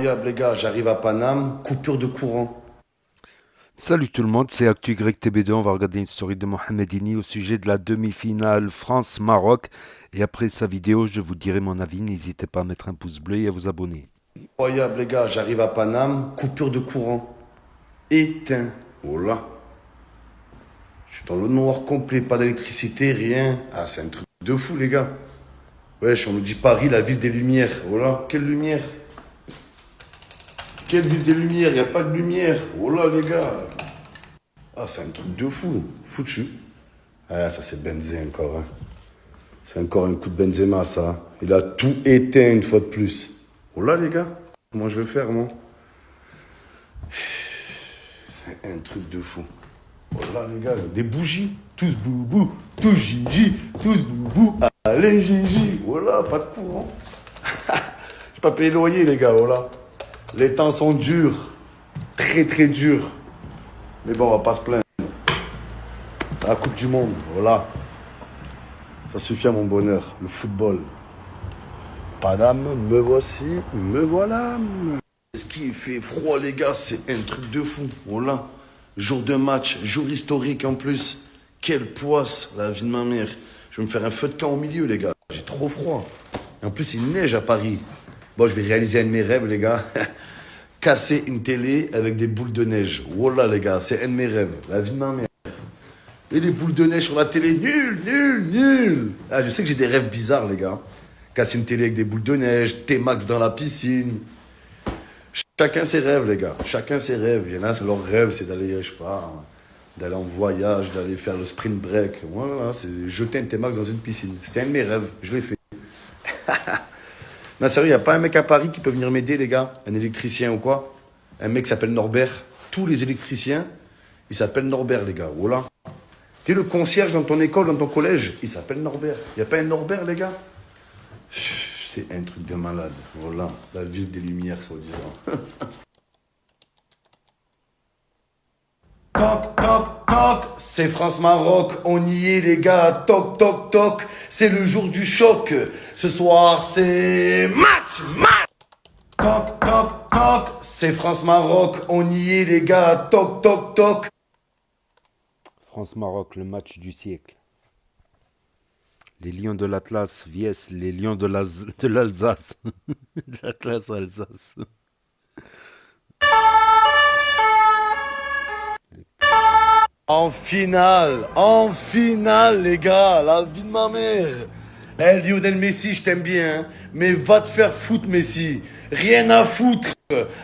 Incroyable les gars, j'arrive à Paname, coupure de courant. Salut tout le monde, c'est Actu YTB2. On va regarder une story de Mohamedini au sujet de la demi-finale France-Maroc. Et après sa vidéo, je vous dirai mon avis. N'hésitez pas à mettre un pouce bleu et à vous abonner. Incroyable les gars, j'arrive à Paname, coupure de courant. Éteint. Oh là. Je suis dans le noir complet, pas d'électricité, rien. Ah, c'est un truc de fou les gars. Wesh, on nous dit Paris, la ville des lumières. Oh là, quelle lumière? Quelle ville des lumières? Y a pas de lumière. Oh là les gars. Ah, c'est un truc de fou. Foutu. Ah, ça c'est Benzé encore. Hein. C'est encore un coup de Benzema ça. Il a tout éteint une fois de plus. Oh là les gars. Comment je vais faire moi? C'est un truc de fou. Oh là les gars, des bougies. Tous boubou, tous Gigi, tous boubou. Allez Gigi. Oh là, pas de courant. J'ai pas payé le loyer les gars, oh là. Les temps sont durs. Très très durs. Mais bon, on va pas se plaindre. La Coupe du Monde, voilà. Ça suffit à mon bonheur. Le football. Padam, me voici, me voilà. Ce qui fait froid, les gars, c'est un truc de fou. Voilà. Jour de match, jour historique en plus. Quelle poisse, la vie de ma mère. Je vais me faire un feu de camp au milieu, les gars. J'ai trop froid. Et en plus, il neige à Paris. Bon, je vais réaliser un de mes rêves, les gars. Casser une télé avec des boules de neige. Voilà, les gars, c'est un de mes rêves. La vie de ma mère. Et les boules de neige sur la télé, nul, nul, nul. Ah, je sais que j'ai des rêves bizarres, les gars. Casser une télé avec des boules de neige, T-Max dans la piscine. Chacun ses rêves, les gars. Chacun ses rêves. Il y en a, leur rêve, c'est d'aller, je sais pas, d'aller en voyage, d'aller faire le sprint break. Voilà, c'est jeter un T-Max dans une piscine. C'était un de mes rêves. Je l'ai fait. Non, sérieux, il n'y a pas un mec à Paris qui peut venir m'aider, les gars? Un électricien ou quoi? Un mec qui s'appelle Norbert. Tous les électriciens, ils s'appellent Norbert, les gars. Voilà. T'es le concierge dans ton école, dans ton collège, il s'appelle Norbert. Il n'y a pas un Norbert, les gars? C'est un truc de malade. Voilà, la ville des lumières, soi-disant. Toc, toc, toc, c'est France-Maroc, on y est les gars, toc, toc, toc, c'est le jour du choc. Ce soir, c'est match, match. Toc, toc, toc, c'est France-Maroc, on y est les gars, toc, toc, toc. France-Maroc, le match du siècle. Les Lions de l'Atlas vs les Lions de l'Alsace. De l'Atlas-Alsace. En finale, les gars, la vie de ma mère. Eh, Lionel Messi, je t'aime bien, hein, mais va te faire foutre, Messi. Rien à foutre.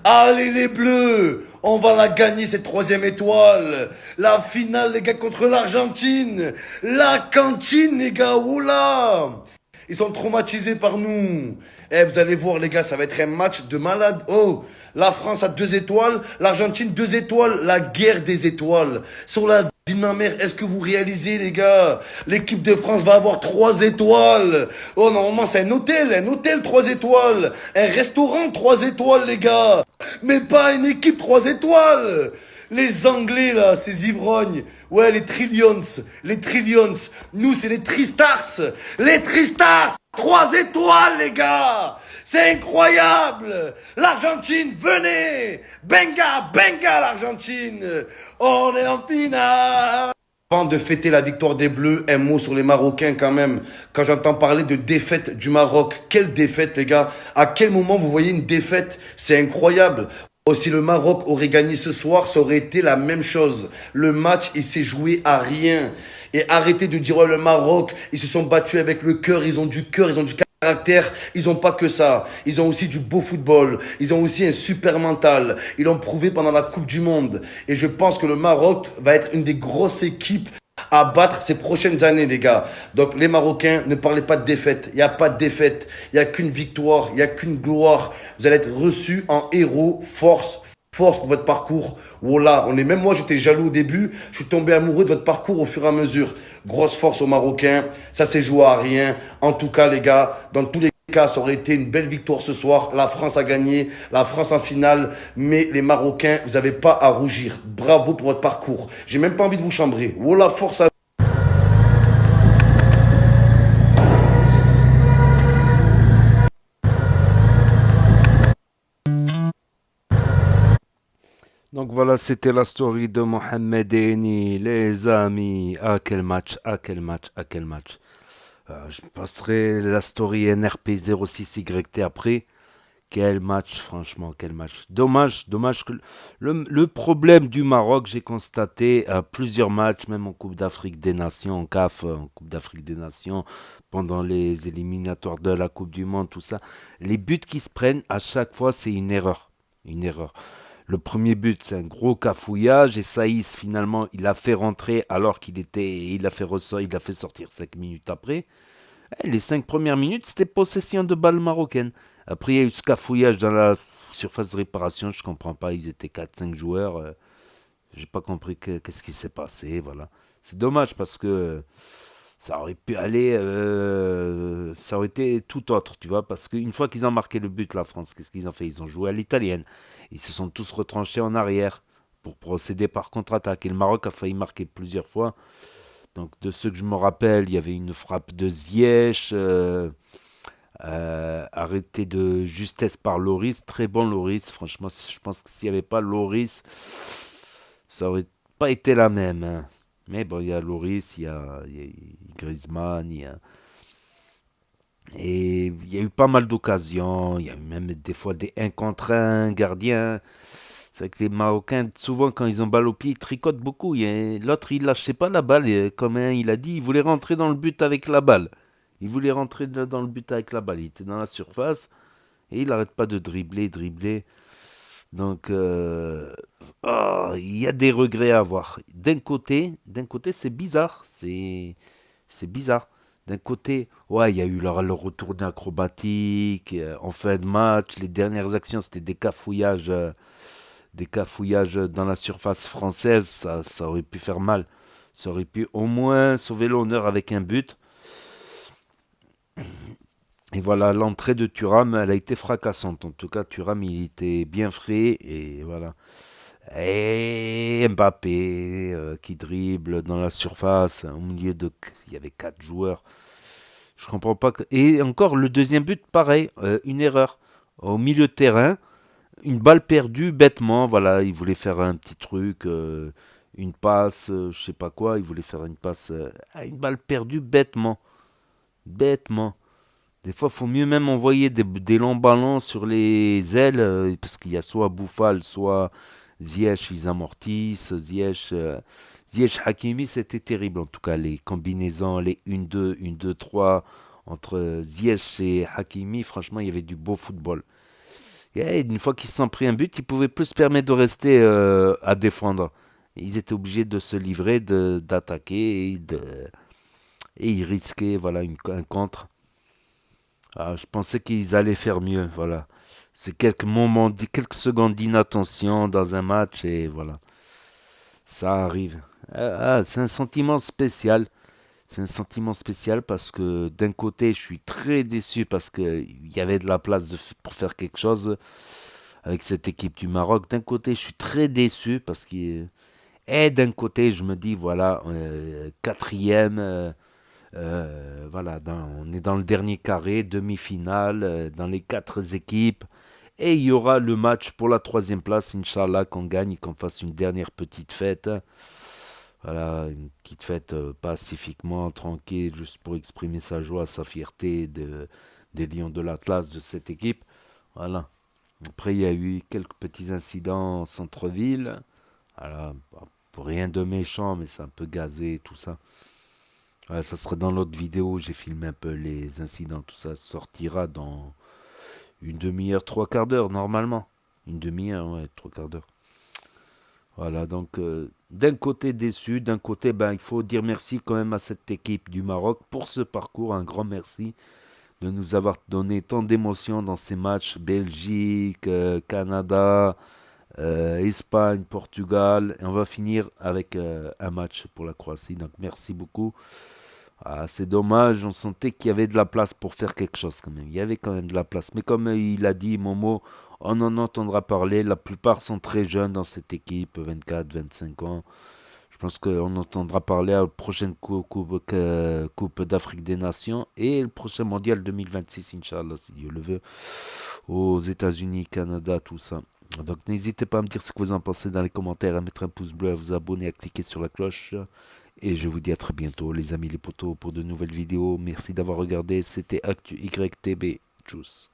Allez, les Bleus, on va la gagner, cette troisième étoile. La finale, les gars, contre l'Argentine. La cantine, les gars, oula. Ils sont traumatisés par nous. Eh, vous allez voir, les gars, ça va être un match de malade. Oh, la France a 2 étoiles, l'Argentine 2 étoiles, la guerre des étoiles. Sur la vie de ma mère, est-ce que vous réalisez, les gars? L'équipe de France va avoir 3 étoiles. Oh, normalement, c'est un hôtel 3 étoiles. Un restaurant 3 étoiles, les gars. Mais pas une équipe 3 étoiles. Les Anglais, là, ces ivrognes. Ouais, les Trillions. Les Trillions. Nous, c'est les Tristars. Les Tristars. 3 étoiles, les gars. C'est incroyable. L'Argentine, venez. Benga, benga, l'Argentine. On est en finale. Avant de fêter la victoire des Bleus, un mot sur les Marocains quand même. Quand j'entends parler de défaite du Maroc, quelle défaite, les gars? À quel moment vous voyez une défaite? C'est incroyable. Oh, si le Maroc aurait gagné ce soir, ça aurait été la même chose. Le match, il s'est joué à rien. Et arrêtez de dire, oh, le Maroc, ils se sont battus avec le cœur, ils ont du cœur, ils ont du caractère. Ils ont pas que ça. Ils ont aussi du beau football. Ils ont aussi un super mental. Ils l'ont prouvé pendant la Coupe du Monde. Et je pense que le Maroc va être une des grosses équipes à battre ces prochaines années, les gars. Donc, les Marocains, ne parlez pas de défaite. Il n'y a pas de défaite. Il n'y a qu'une victoire. Il n'y a qu'une gloire. Vous allez être reçus en héros. Force, force pour votre parcours. Voilà, même moi, j'étais jaloux au début. Je suis tombé amoureux de votre parcours au fur et à mesure. Grosse force aux Marocains. Ça s'est joué à rien. En tout cas, les gars, dans tous les cas, ça aurait été une belle victoire ce soir. La France a gagné, la France en finale. Mais les Marocains, vous n'avez pas à rougir. Bravo pour votre parcours. J'ai même pas envie de vous chambrer. Voilà, force à Donc voilà, c'était la story de Mohamed Eni, les amis. Ah, quel match, ah, quel match, ah, quel match. Je passerai la story NRP 06YT après. Quel match, franchement, quel match. Dommage, dommage que le problème du Maroc, j'ai constaté à plusieurs matchs, même en Coupe d'Afrique des Nations, en CAF, en Coupe d'Afrique des Nations, pendant les éliminatoires de la Coupe du Monde, tout ça. Les buts qui se prennent, à chaque fois, c'est une erreur. Une erreur. Le premier but, c'est un gros cafouillage et Saïs, finalement, il a fait rentrer alors il a fait il a fait sortir 5 minutes après. Les 5 premières minutes, c'était possession de balle marocaine. Après, il y a eu ce cafouillage dans la surface de réparation. Je comprends pas. Ils étaient 4 5 joueurs. J'ai pas compris qu'est-ce qui s'est passé. Voilà. C'est dommage parce que ça aurait pu aller. Ça aurait été tout autre, tu vois. Parce qu'une fois qu'ils ont marqué le but, la France, qu'est-ce qu'ils ont fait? Ils ont joué à l'italienne. Ils se sont tous retranchés en arrière pour procéder par contre-attaque. Et le Maroc a failli marquer plusieurs fois. Donc, de ce que je me rappelle, il y avait une frappe de Ziyech, arrêtée de justesse par Loris. Très bon Loris. Franchement, je pense que s'il n'y avait pas Loris, ça aurait pas été la même, hein. Mais bon, il y a Loris, il y a Griezmann, et il y a eu pas mal d'occasions. Il y a eu même des fois des 1 contre 1 gardiens. C'est vrai que les Marocains, souvent, quand ils ont balle au pied, ils tricotent beaucoup. L'autre, il lâchait pas la balle. Et comme il a dit, il voulait rentrer dans le but avec la balle. Il voulait rentrer dans le but avec la balle. Il était dans la surface et il n'arrête pas de dribbler, dribbler. Donc, il y a des regrets à avoir. D'un côté, c'est bizarre. C'est bizarre. D'un côté, ouais, il y a eu le retour acrobatique en fin de match. Les dernières actions, c'était des cafouillages dans la surface française, ça aurait pu faire mal. Ça aurait pu au moins sauver l'honneur avec un but. Et voilà, l'entrée de Thuram, elle a été fracassante. En tout cas, Thuram, il était bien frais. Et voilà. Et Mbappé qui dribble dans la surface. Au milieu de. Il y avait 4 joueurs. Je comprends pas. Et encore, le deuxième but, pareil. Une erreur. Au milieu de terrain. Une balle perdue bêtement, voilà, il voulait faire un petit truc, une passe, je sais pas quoi, il voulait faire une passe, une balle perdue bêtement, bêtement. Des fois, faut mieux même envoyer des longs ballons sur les ailes, parce qu'il y a soit Bouffal, soit Ziyech, ils amortissent, Ziyech Hakimi, c'était terrible en tout cas, les combinaisons, les 1-2, 1-2-3, entre Ziyech et Hakimi, franchement, il y avait du beau football. Et une fois qu'ils se sont pris un but, ils pouvaient plus se permettre de rester à défendre. Ils étaient obligés de se livrer, d'attaquer et ils risquaient voilà, un contre. Ah, je pensais qu'ils allaient faire mieux. Voilà. C'est quelques moments, quelques secondes d'inattention dans un match et voilà. Ça arrive. C'est un sentiment spécial. C'est un sentiment spécial parce que d'un côté, je suis très déçu parce qu'il y avait de la place pour faire quelque chose avec cette équipe du Maroc. D'un côté, je suis très déçu parce que. Et d'un côté, je me dis, voilà, quatrième, voilà, on est dans le dernier carré, demi-finale, dans les 4 équipes. Et il y aura le match pour la troisième place, Inch'Allah, qu'on gagne et qu'on fasse une dernière petite fête. Voilà, une petite fête pacifiquement, tranquille, juste pour exprimer sa joie, sa fierté des Lions de l'Atlas, de cette équipe. Voilà. Après, il y a eu quelques petits incidents en centre-ville. Voilà, pour rien de méchant, mais c'est un peu gazé, tout ça. Ouais, ça sera dans l'autre vidéo, j'ai filmé un peu les incidents, tout ça sortira dans une demi-heure, 3 quarts d'heure, normalement. Une demi-heure, ouais, 3 quarts d'heure. Voilà, donc d'un côté déçu, d'un côté, ben, il faut dire merci quand même à cette équipe du Maroc pour ce parcours, un grand merci de nous avoir donné tant d'émotions dans ces matchs, Belgique, Canada, Espagne, Portugal, et on va finir avec un match pour la Croatie, donc merci beaucoup. Ah, c'est dommage, on sentait qu'il y avait de la place pour faire quelque chose quand même. Il y avait quand même de la place. Mais comme il a dit, Momo, on en entendra parler. La plupart sont très jeunes dans cette équipe, 24, 25 ans. Je pense qu'on entendra parler à la prochaine coupe d'Afrique des Nations et le prochain mondial 2026, Inch'Allah, si Dieu le veut, aux États-Unis, Canada, tout ça. Donc n'hésitez pas à me dire ce que vous en pensez dans les commentaires, à mettre un pouce bleu, à vous abonner, à cliquer sur la cloche. Et je vous dis à très bientôt les amis les potos pour de nouvelles vidéos. Merci d'avoir regardé, c'était Actu YTB. Tchuss.